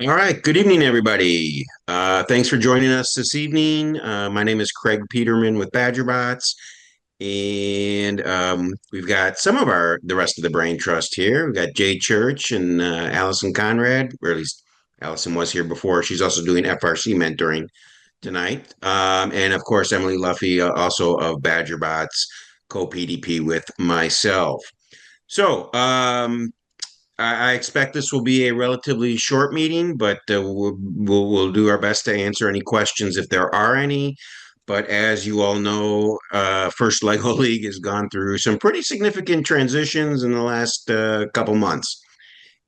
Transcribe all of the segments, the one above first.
All right. Good evening, everybody. Thanks for joining us this evening. My name is Craig Peterman with BadgerBots, and we've got some of the rest of the Brain Trust here. We've got Jay Church and Allison Conrad, or at least Allison was here before. She's also doing FRC mentoring tonight, and of course Emily Luffy, also of BadgerBots, co-PDP with myself. So, I expect this will be a relatively short meeting, but we'll do our best to answer any questions if there are any. But as you all know, First Lego League has gone through some pretty significant transitions in the last couple months.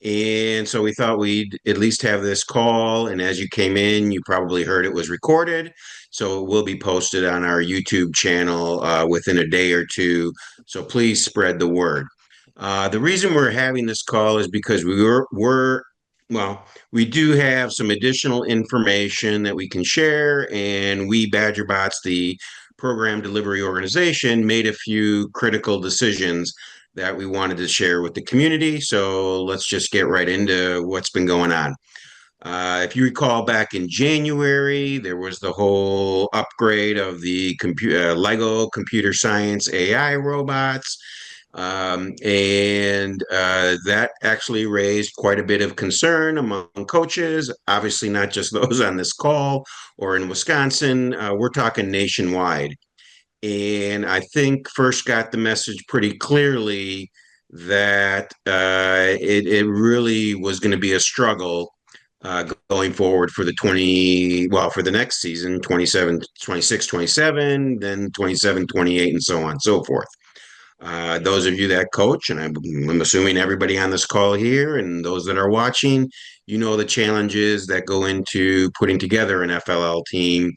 And so we thought we'd at least have this call. And as you came in, you probably heard it was recorded. So it will be posted on our YouTube channel within a day or two. So please spread the word. The reason we're having this call is because well, we do have some additional information that we can share, and we BadgerBots, the program delivery organization, made a few critical decisions that we wanted to share with the community. So let's just get right into what's been going on. If you recall, back in January, there was the whole upgrade of the Lego computer science AI robots. And that actually raised quite a bit of concern among coaches, obviously, not just those on this call or in Wisconsin. We're talking nationwide. And I think first got the message pretty clearly that it really was going to be a struggle going forward for for the next season, 27, 26, 27, then 27, 28, and so on and so forth. Those of you that coach, and I'm assuming everybody on this call here and those that are watching, you know the challenges that go into putting together an FLL team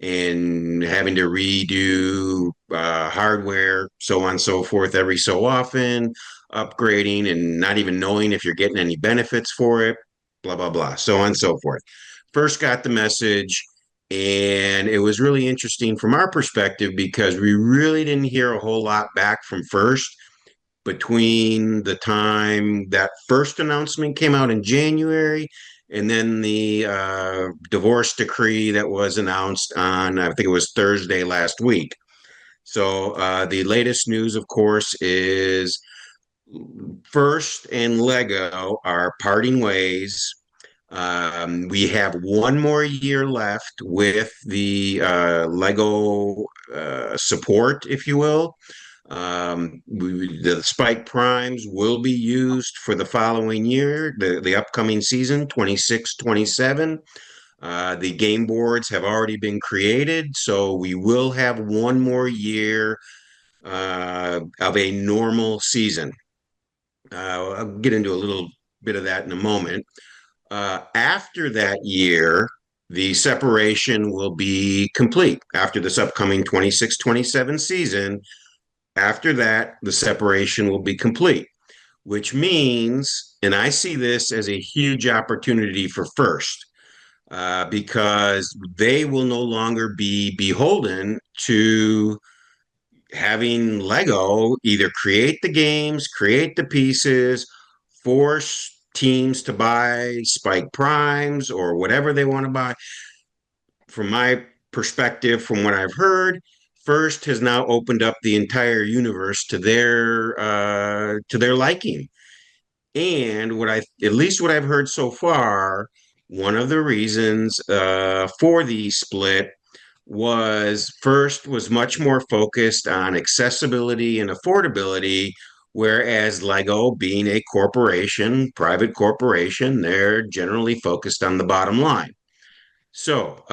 and having to redo hardware, so on and so forth, every so often, upgrading and not even knowing if you're getting any benefits for it, blah, blah, blah, so on and so forth. First got the message, and it was really interesting from our perspective because we really didn't hear a whole lot back from First between the time that first announcement came out in January and then the divorce decree that was announced on, I think it was Thursday last week. So the latest news, of course, is First and Lego are parting ways. We have one more year left with the Lego support, if you will. The Spike Primes will be used for the following year, the upcoming season, 26, 27. The game boards have already been created, so we will have one more year of a normal season. I'll get into a little bit of that in a moment. After that year, the separation will be complete after this upcoming 26-27 season. After that, the separation will be complete, which means, and I see this as a huge opportunity for First, because they will no longer be beholden to having Lego either create the games, create the pieces, force teams to buy Spike Primes or whatever they want to buy. From my perspective, from what I've heard, First has now opened up the entire universe to their liking. And at least what I've heard so far, one of the reasons for the split was First was much more focused on accessibility and affordability, whereas Lego, being a corporation, private corporation, they're generally focused on the bottom line. So,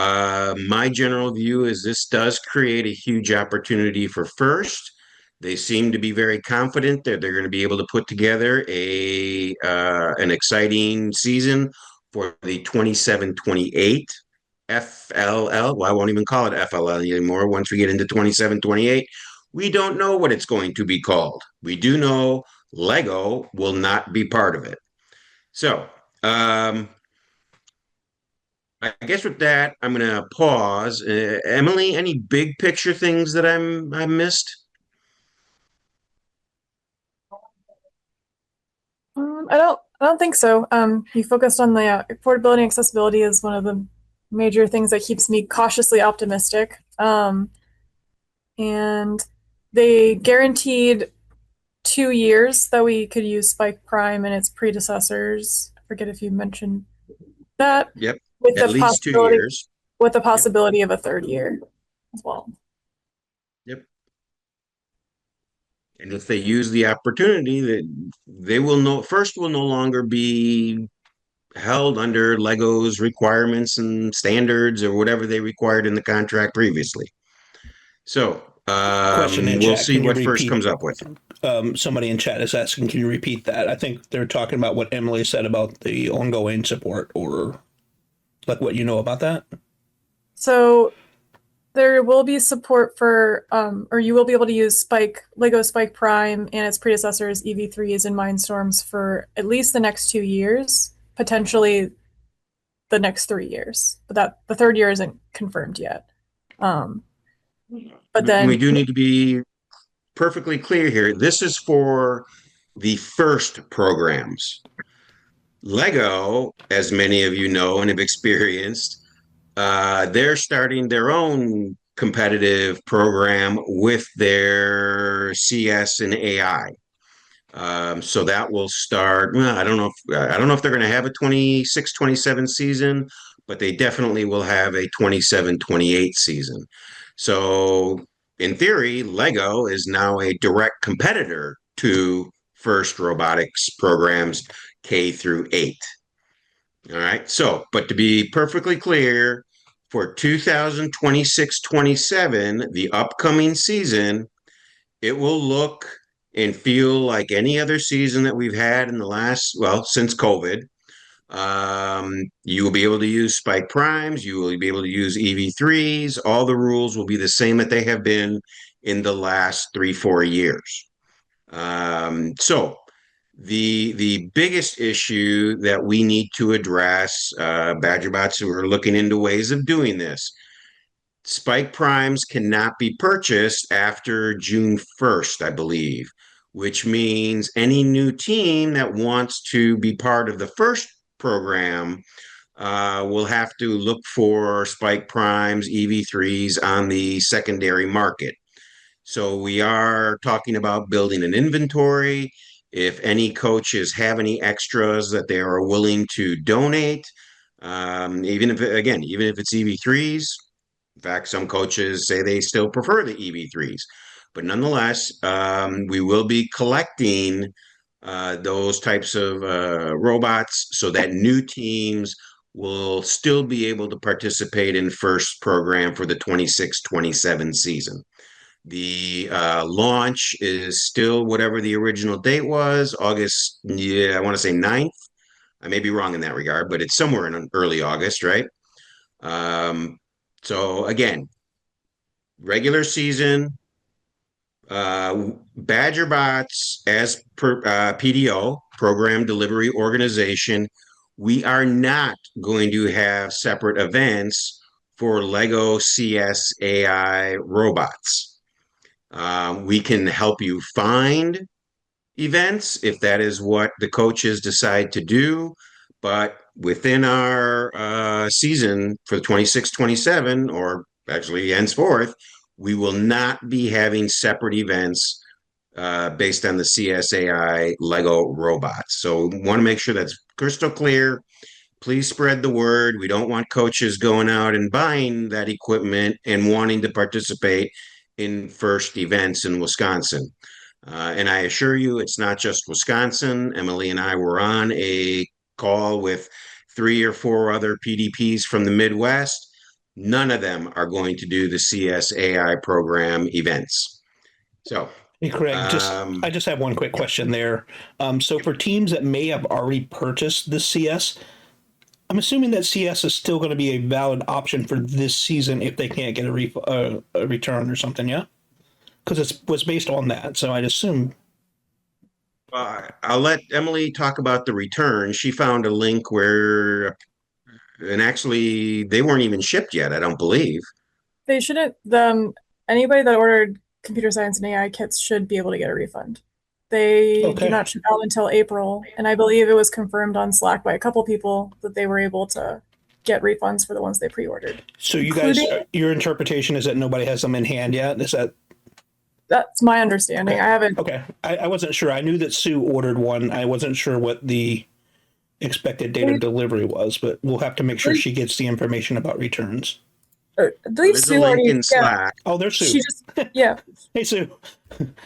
my general view is this does create a huge opportunity for First. They seem to be very confident that they're going to be able to put together a an exciting season for the 27-28 FLL. Well, I won't even call it FLL anymore. Once we get into 27-28, we don't know what it's going to be called. We do know Lego will not be part of it. So, I guess with that, I'm going to pause. Emily, any big picture things that I missed? I don't. I don't think so. You focused on the affordability and accessibility is one of the major things that keeps me cautiously optimistic. And they guaranteed 2 years that we could use Spike Prime and its predecessors. I forget if you mentioned that, Yep, with at the least two possibility years. with the Yep, possibility of a third year as well. yep. And if they use the opportunity, that they will no longer be held under Lego's requirements and standards or whatever they required in the contract previously. So Question in we'll chat. see Can you what first repeat? comes up with. Somebody in chat is asking, can you repeat that? I think they're talking about what Emily said about the ongoing support, or like what you know about that. So there will be support for, or you will be able to use Lego Spike Prime and its predecessors, EV3s and Mindstorms, for at least the next 2 years, potentially the next 3 years. But that the third year isn't confirmed yet. Um, but We then, do need to be perfectly clear here. This is for the first programs. Lego, as many of you know and have experienced, they're starting their own competitive program with their CS and AI. So that will start. Well, I don't know if they're going to have a 26-27 season, but they definitely will have a 27-28 season. So in theory, Lego is now a direct competitor to FIRST Robotics programs K through 8. All right. So, but to be perfectly clear, for 2026-27, the upcoming season, it will look and feel like any other season that we've had in the last, well, since COVID. You will be able to use Spike Primes, you will be able to use EV3s. All the rules will be the same that they have been in the last 3-4 years. So the biggest issue that we need to address, BadgerBots, who are looking into ways of doing this. Spike Primes cannot be purchased after June 1st, I believe, which means any new team that wants to be part of the first program will have to look for Spike Primes, EV3s on the secondary market. So we are talking about building an inventory. If any coaches have any extras that they are willing to donate, even if, again, even if it's EV3s, in fact, some coaches say they still prefer the EV3s, but nonetheless, we will be collecting those types of robots so that new teams will still be able to participate in first program for the 26-27 season. The launch is still whatever the original date was, August, yeah, I want to say 9th. I may be wrong in that regard, but it's somewhere in early August, right? Um, so again, regular season, Badger Bots as per PDO, Program Delivery Organization, we are not going to have separate events for Lego CS AI robots. We can help you find events if that is what the coaches decide to do. But within our season for the 26-27, or actually henceforth, we will not be having separate events based on the CSAI Lego robots. So want to make sure that's crystal clear. Please spread the word. We don't want coaches going out and buying that equipment and wanting to participate in first events in Wisconsin. And I assure you, it's not just Wisconsin. Emily and I were on a call with 3 or 4 other PDPs from the Midwest. None of them are going to do the CSAI program events. So, Hey, Craig, um, I just have one quick question there. So for teams that may have already purchased the CS, I'm assuming that CS is still going to be a valid option for this season if they can't get a return or something, yeah? Because it was based on that, so I'd assume. I'll let Emily talk about the return. She found a link where, and actually, they weren't even shipped yet, I don't believe. they shouldn't. Anybody that ordered computer science and AI kits should be able to get a refund. They do Okay. not ship out until April, and I believe it was confirmed on Slack by a couple people that they were able to get refunds for the ones they pre-ordered. So you guys, Including- your interpretation is that nobody has them in hand yet? Is that That's my understanding. I haven't. okay? I wasn't sure. I knew that Sue ordered one. I wasn't sure what the expected date of delivery was, but we'll have to make sure she gets the information about returns. I believe There's a Sue link already. in Slack. Oh, there's Sue. She just. Yeah. Hey, Sue.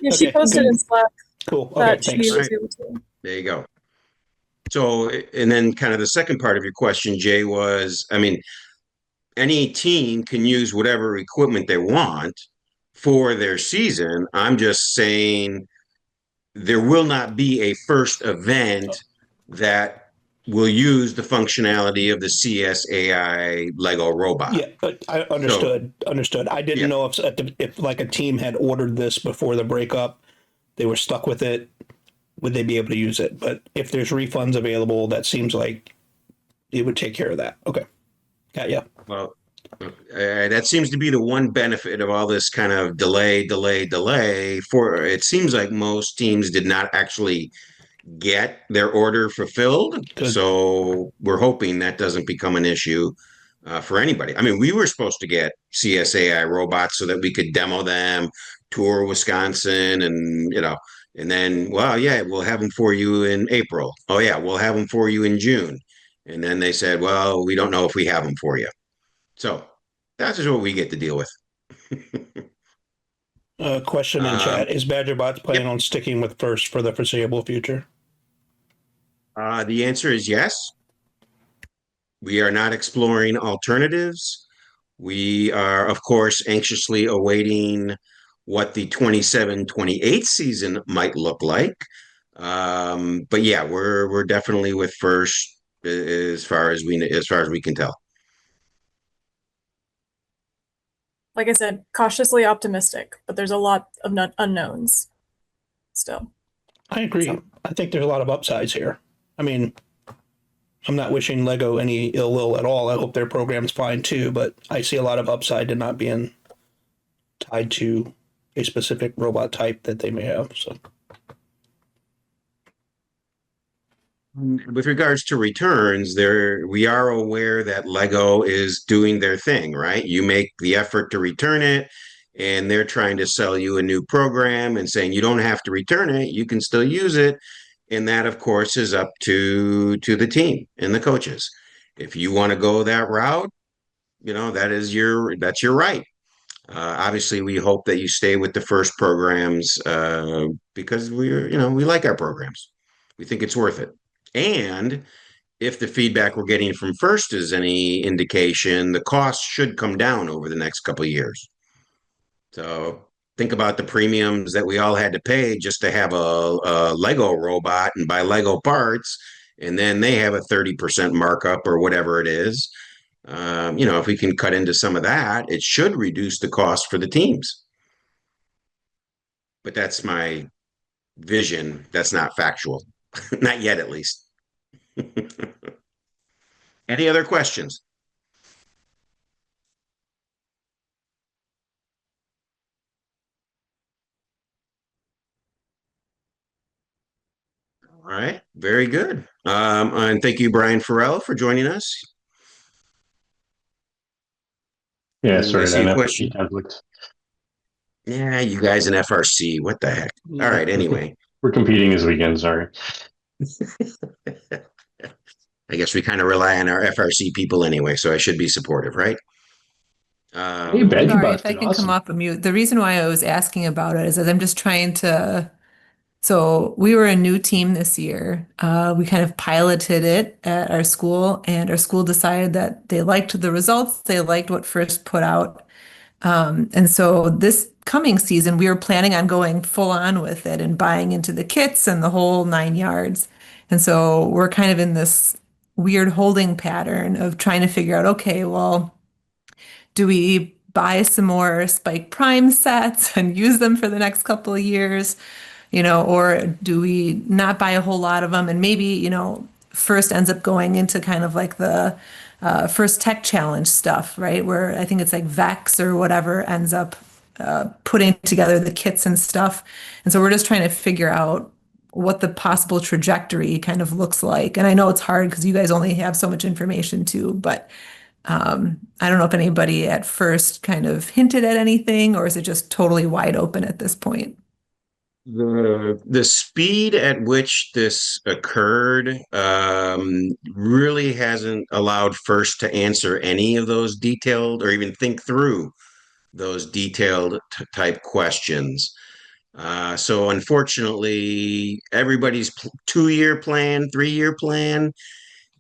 Yeah. She Okay, posted good. in Slack Cool. Okay, that thanks. she was Right. able to. There you go. So, and then kind of the second part of your question, Jay, was, I mean, any team can use whatever equipment they want for their season. I'm just saying there will not be a first event that will use the functionality of the CSAI Lego robot. Yeah, but I understood. I didn't Yeah. know if like a team had ordered this before the breakup, they were stuck with it. Would they be able to use it? But if there's refunds available, that seems like it would take care of that. Okay, got ya. Well, that seems to be the one benefit of all this kind of delay. For it seems like most teams did not actually get their order fulfilled. Good. So we're hoping that doesn't become an issue for anybody. I mean, we were supposed to get CSAI robots so that we could demo them, tour Wisconsin, and and then, well, yeah, we'll have them for you in April. Oh yeah, we'll have them for you in June. And then they said, well, we don't know if we have them for you. So that's just what we get to deal with. Question in chat: Is BadgerBots planning on sticking with First for the foreseeable future? The answer is yes. We are not exploring alternatives. We are, of course, anxiously awaiting what the 27-28 season might look like. But yeah, we're definitely with First as far as we can tell. Like I said, cautiously optimistic, but there's a lot of unknowns still. I agree. So- I think there's a lot of upsides here. I mean, I'm not wishing Lego any ill will at all. I hope their program's fine too, but I see a lot of upside to not being tied to a specific robot type that they may have. So With regards to returns, we are aware that Lego is doing their thing, right? You make the effort to return it, and they're trying to sell you a new program and saying you don't have to return it, you can still use it. And that, of course, is up to the team and the coaches. If you want to go that route, that's your right. Obviously, we hope that you stay with the First programs because we like our programs. We think it's worth it. And if the feedback we're getting from First is any indication, the cost should come down over the next couple of years. So think about the premiums that we all had to pay just to have a Lego robot and buy Lego parts, and then they have a 30% markup or whatever it is. If we can cut into some of that, it should reduce the cost for the teams. But that's my vision. That's not factual. Not yet, at least. Any other questions? All right, very good. And thank you, Brian Farrell, for joining us. Yeah, I sorry, see a that question. FRC conflict. Yeah, you guys in FRC, what the heck? All right, anyway. We're competing this weekend, sorry. I guess we kind of rely on our FRC people anyway, so I should be supportive, right? Hey, Badger Sorry, Bot's if I been can awesome. come off of mute. The reason why I was asking about it is that I'm just trying to. So we were a new team this year. We kind of piloted it at our school, and our school decided that they liked the results. They liked what First put out. And so this coming season, we were planning on going full on with it and buying into the kits and the whole 9 yards. And so we're kind of in this weird holding pattern of trying to figure out, okay, well, do we buy some more Spike Prime sets and use them for the next couple of years, or do we not buy a whole lot of them and maybe, First ends up going into kind of like the First Tech Challenge stuff, right? Where I think it's like Vex or whatever ends up putting together the kits and stuff. And so we're just trying to figure out what the possible trajectory kind of looks like. And I know it's hard because you guys only have so much information too, but I don't know if anybody at first kind of hinted at anything, or is it just totally wide open at this point? The speed at which this occurred really hasn't allowed First to answer any of those detailed or even think through those detailed type questions. So unfortunately, everybody's 2-year plan, 3-year plan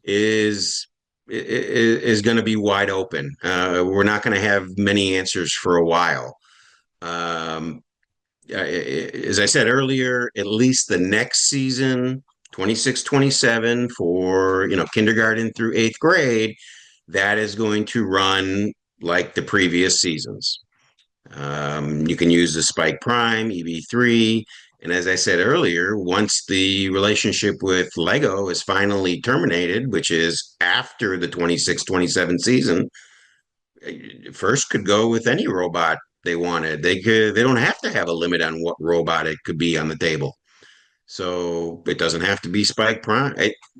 is going to be wide open. We're not going to have many answers for a while. As I said earlier, at least the next season, 26-27 for, kindergarten through 8th grade, that is going to run like the previous seasons. You can use the Spike Prime, EV3. And as I said earlier, once the relationship with Lego is finally terminated, which is after the 26-27 season, First could go with any robot they wanted. They don't have to have a limit on what robot it could be on the table. So it doesn't have to be Spike Prime.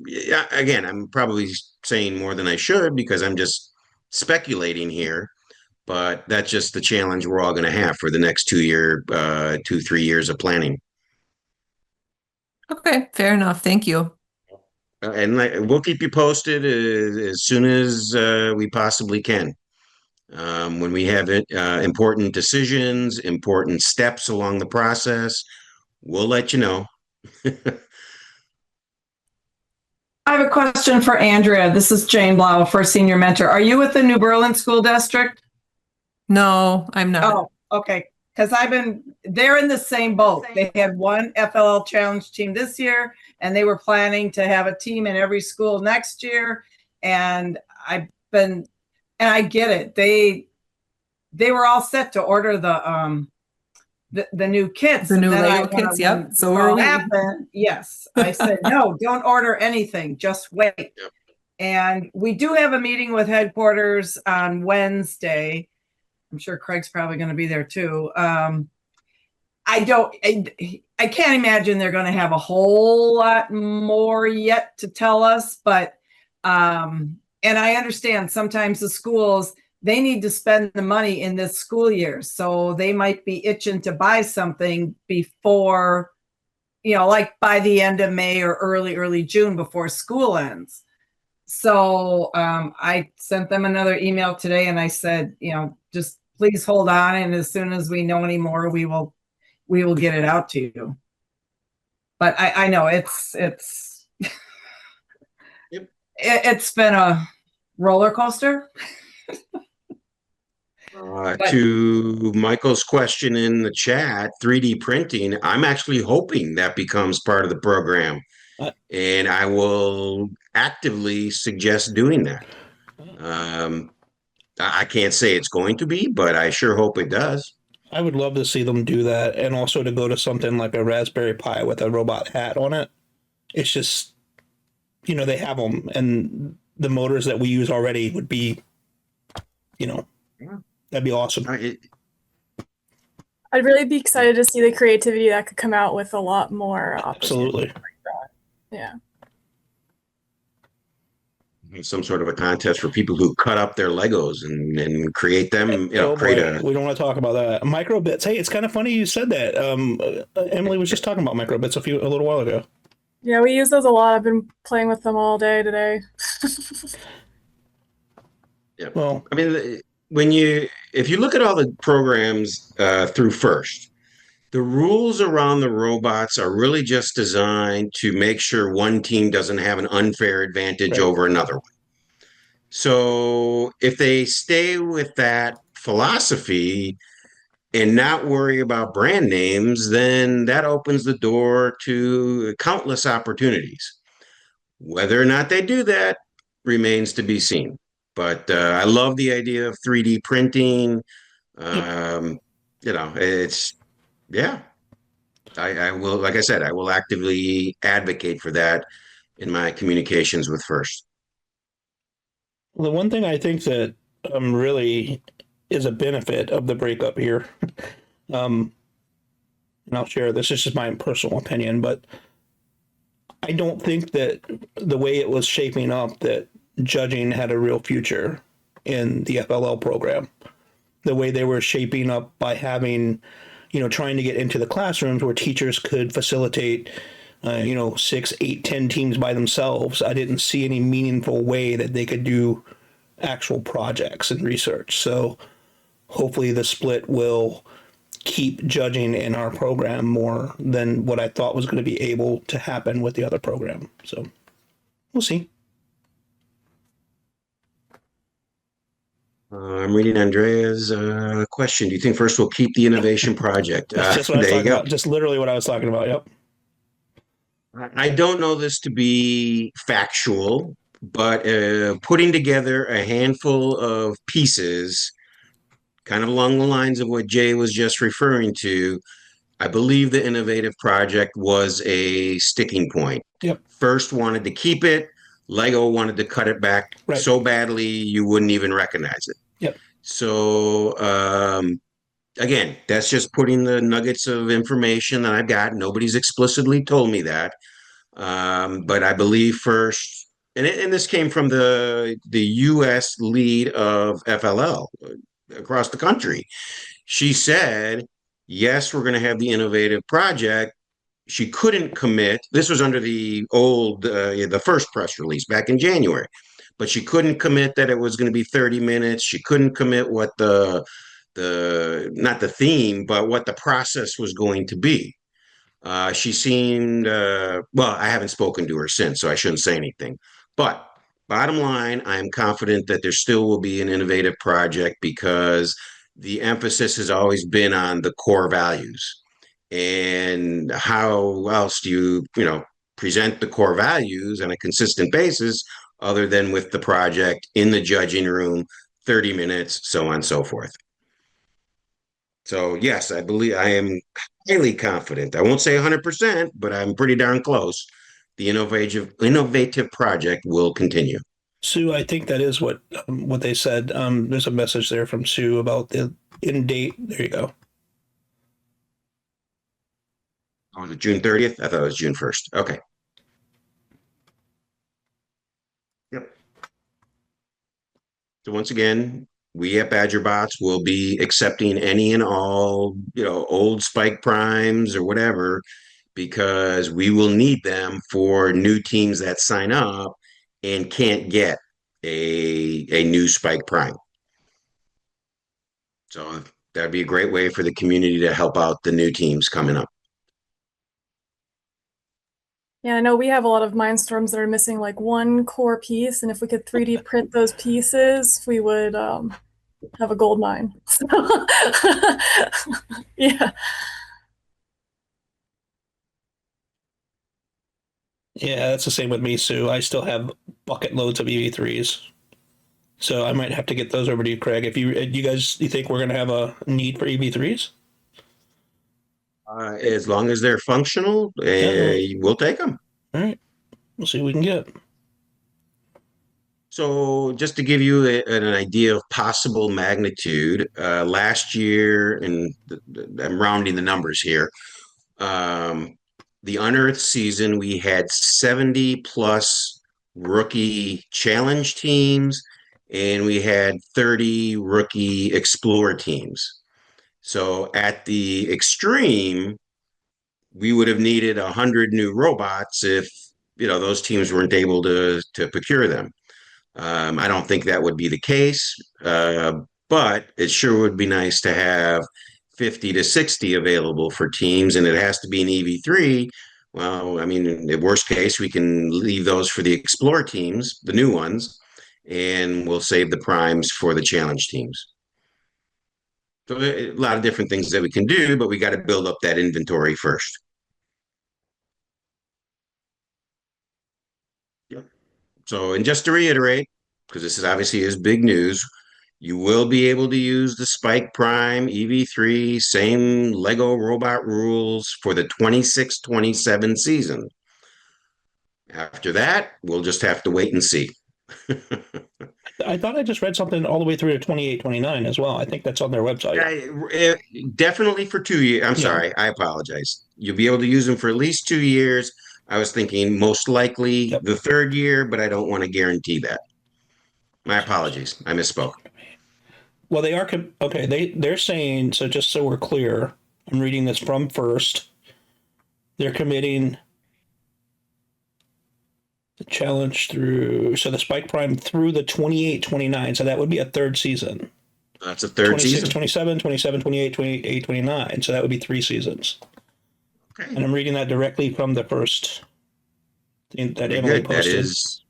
Yeah, again, I'm probably saying more than I should because I'm just speculating here, but that's just the challenge we're all going to have for the next 2, 3 years of planning. Okay, fair enough. Thank you. And we'll keep you posted as soon as we possibly can. When we have important decisions, important steps along the process, we'll let you know. I have a question for Andrea. This is Jane Blau, first senior mentor. Are you with the New Berlin School District? No, I'm not. Oh, okay. Because they're in the same boat. They had one FLL Challenge team this year, and they were planning to have a team in every school next year. And I get it. They were all set to order the new kits. The new And then Lego kits, yep. So were we. Happened, yes. I said, no, don't order anything. Just wait. Yep. And we do have a meeting with headquarters on Wednesday. I'm sure Craig's probably going to be there too. I can't imagine they're going to have a whole lot more yet to tell us, but and I understand sometimes the schools, they need to spend the money in this school year. So they might be itching to buy something before, like by the end of May or early June before school ends. So I sent them another email today and I said, just please hold on. And as soon as we know any more, we will get it out to you. But I know it's Yep. It's been a roller coaster. To Michael's question in the chat, 3D printing, I'm actually hoping that becomes part of the program. And I will actively suggest doing that. I can't say it's going to be, but I sure hope it does. I would love to see them do that, and also to go to something like a Raspberry Pi with a robot hat on it. It's just, they have them, and the motors that we use already would be, that'd be awesome. I'd really be excited to see the creativity that could come out with a lot more Absolutely. Yeah. Some sort of a contest for people who cut up their Legos and create them, We don't want to talk about that. Microbits. Hey, it's kind of funny you said that. Emily was just talking about microbits a little while ago. Yeah, we use those a lot. I've been playing with them all day today. Yeah. Well, I mean, if you look at all the programs through First, the rules around the robots are really just designed to make sure one team doesn't have an unfair advantage Right. over another one. So if they stay with that philosophy and not worry about brand names, then that opens the door to countless opportunities. Whether or not they do that remains to be seen. But I love the idea of 3D printing. It's, yeah. I will, like I said, I will actively advocate for that in my communications with First. the one thing I think that really is a benefit of the breakup here, and I'll share this. This is just my personal opinion, but I don't think that the way it was shaping up that judging had a real future in the FLL program. The way they were shaping up by having, trying to get into the classrooms where teachers could facilitate, 6, 8, 10 teams by themselves. I didn't see any meaningful way that they could do actual projects and research. So hopefully the split will keep judging in our program more than what I thought was going to be able to happen with the other program. So we'll see. I'm reading Andrea's question. Do you think first we'll keep the innovation project? That's just what I was There you talking go. about. Just literally what I was talking about. Yep. I don't know this to be factual, but putting together a handful of pieces, kind of along the lines of what Jay was just referring to, I believe the innovative project was a sticking point. Yep. First wanted to keep it. Lego wanted to cut it back Right. so badly you wouldn't even recognize it. Yep. So again, that's just putting the nuggets of information that I've got. Nobody's explicitly told me that. But I believe first, and this came from the U.S. lead of FLL across the country. She said, yes, we're going to have the innovative project. She couldn't commit. This was under the the first press release back in January, but she couldn't commit that it was going to be 30 minutes. She couldn't commit what not the theme, but what the process was going to be. She seemed, well, I haven't spoken to her since, so I shouldn't say anything. But bottom line, I am confident that there still will be an innovative project because the emphasis has always been on the core values. And how else do you present the core values on a consistent basis other than with the project in the judging room, 30 minutes, so on and so forth. So yes, I believe I am highly confident. I won't say 100%, but I'm pretty darn close. The innovative project will continue. Sue, I think that is what they said. There's a message there from Sue about the in date. There you go. Oh, was it June 30th? I thought it was June 1st. Okay. Yep. So once again, we at BadgerBots will be accepting any and all, old Spike Primes or whatever, because we will need them for new teams that sign up and can't get a new Spike Prime. So that'd be a great way for the community to help out the new teams coming up. Yeah, I know we have a lot of Mindstorms that are missing like one core piece, and if we could 3D print those pieces, we would have a gold mine. So, yeah. Yeah, that's the same with me, Sue. I still have bucket loads of EV3s. So I might have to get those over to you, Craig. If you think we're going to have a need for EV3s? As long as they're functional, we'll take them. All right. We'll see what we can get. So just to give you an idea of possible magnitude, last year, and I'm rounding the numbers here, the Unearthed season, we had 70 plus rookie challenge teams, and we had 30 rookie explore teams. So at the extreme, we would have needed 100 new robots if those teams weren't able to procure them. I don't think that would be the case, but it sure would be nice to have 50 to 60 available for teams, and it has to be an EV3. Well, I mean, in the worst case, we can leave those for the Explore teams, the new ones, and we'll save the primes for the challenge teams. So a lot of different things that we can do, but we got to build up that inventory first. Yep. So, and just to reiterate, because this is obviously big news, you will be able to use the Spike Prime EV3, same Lego robot rules for the 26-27 season. After that, we'll just have to wait and see. I thought I just read something all the way through to 28-29 as well. I think that's on their website. Definitely for 2 years. I'm sorry. I apologize. You'll be able to use them for at least 2 years. I was thinking most likely Yep. the third year, but I don't want to guarantee that. My apologies. I misspoke. Well, they are okay. They're saying, so just so we're clear, I'm reading this from First. They're committing the challenge through the Spike Prime through the 28-29. So that would be a third season. That's a third 26, season. 27, 27, 28, 28, 29. So that would be 3 seasons. Okay. And I'm reading that directly from the First thing that Very Emily good. That posted. is.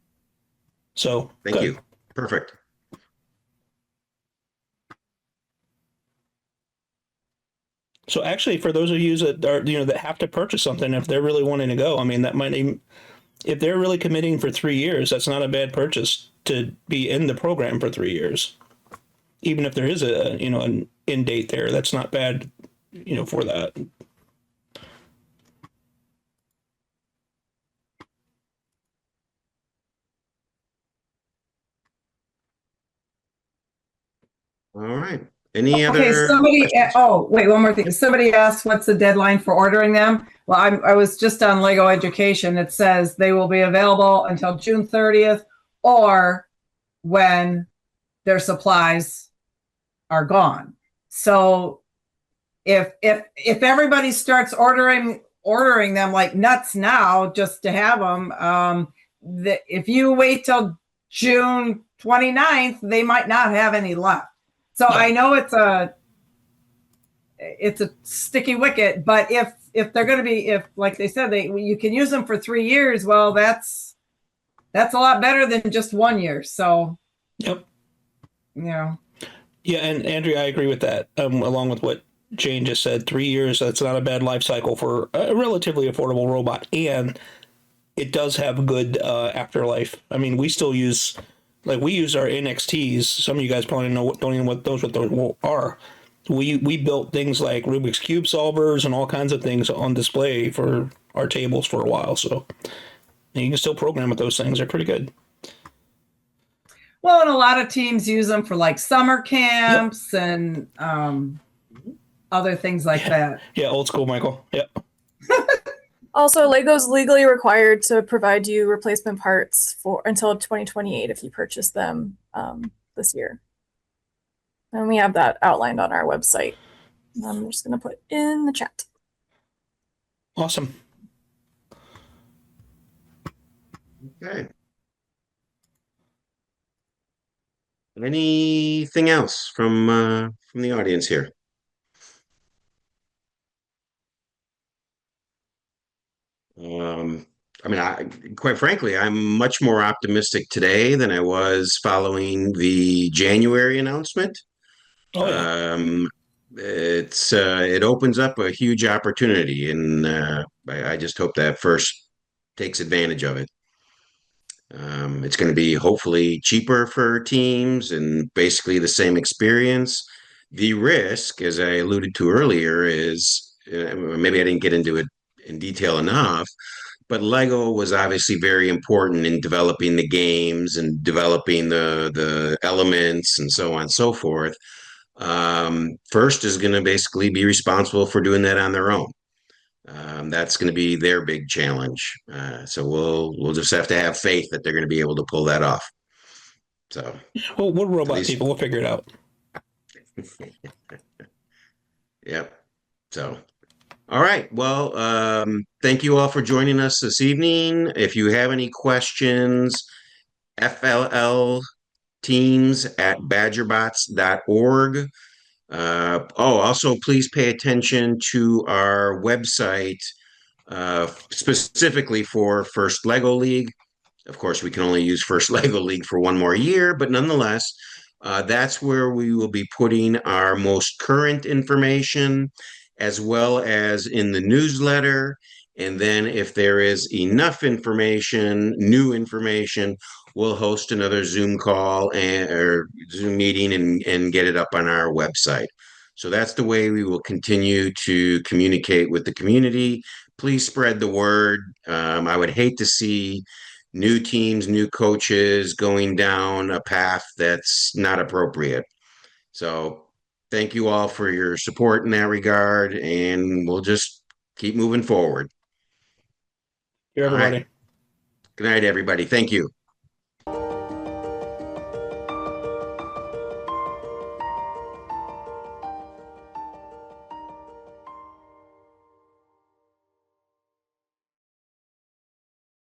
So Thank good. you. Perfect. So actually, for those of you that are, that have to purchase something, if they're really wanting to go, I mean, that might even, if they're really committing for 3 years, that's not a bad purchase to be in the program for 3 years. Even if there is an end date there, that's not bad, for that. All right. Any Okay, other somebody, questions? oh, wait, one more thing. Somebody asked what's the deadline for ordering them? Well, I was just on Lego Education. It says they will be available until June 30th or when their supplies are gone. So if everybody starts ordering them like nuts now just to have them, if you wait till June 29th, they might not have any left. So Yeah. I know it's a sticky wicket, but if they're going to be, if like they said, you can use them for 3 years, well, that's a lot better than just 1 year. So, Yep. Yeah, and Andrea, I agree with that. Along with what Jane just said, 3 years, that's not a bad life cycle for a relatively affordable robot. And it does have good afterlife. I mean, we still use, we use our NXTs. Some of you guys probably don't even know what those are. We built things like Rubik's Cube solvers and all kinds of things on display for our tables for a while. So and you can still program with those things. They're pretty good. well, and a lot of teams use them for like summer camps and other things like that. Yeah, old school, Michael. Yep. Also, Lego's legally required to provide you replacement parts for until 2028 if you purchase them this year. And we have that outlined on our website. I'm just going to put it in the chat. Awesome. Okay. Anything else from the audience here? Quite frankly, I'm much more optimistic today than I was following the January announcement. Oh, yeah. It opens up a huge opportunity, and I just hope that First takes advantage of it. It's going to be hopefully cheaper for teams and basically the same experience. The risk, as I alluded to earlier, is maybe I didn't get into it in detail enough, but Lego was obviously very important in developing the games and developing the elements and so on and so forth. First is going to basically be responsible for doing that on their own. That's going to be their big challenge. So we'll just have to have faith that they're going to be able to pull that off. So, Well, we're robot least- people. We'll figure it out. Yep. So, all right. Well, thank you all for joining us this evening. If you have any questions, FLLteams@badgerbots.org. Also, please pay attention to our website, specifically for First Lego League. Of course, we can only use First Lego League for one more year, but nonetheless, that's where we will be putting our most current information, as well as in the newsletter. And then if there is enough information, new information, we'll host another Zoom call or Zoom meeting and get it up on our website. So that's the way we will continue to communicate with the community. Please spread the word. I would hate to see new teams, new coaches going down a path that's not appropriate. So thank you all for your support in that regard, and we'll just keep moving forward. Everybody. Good night, everybody. Thank you.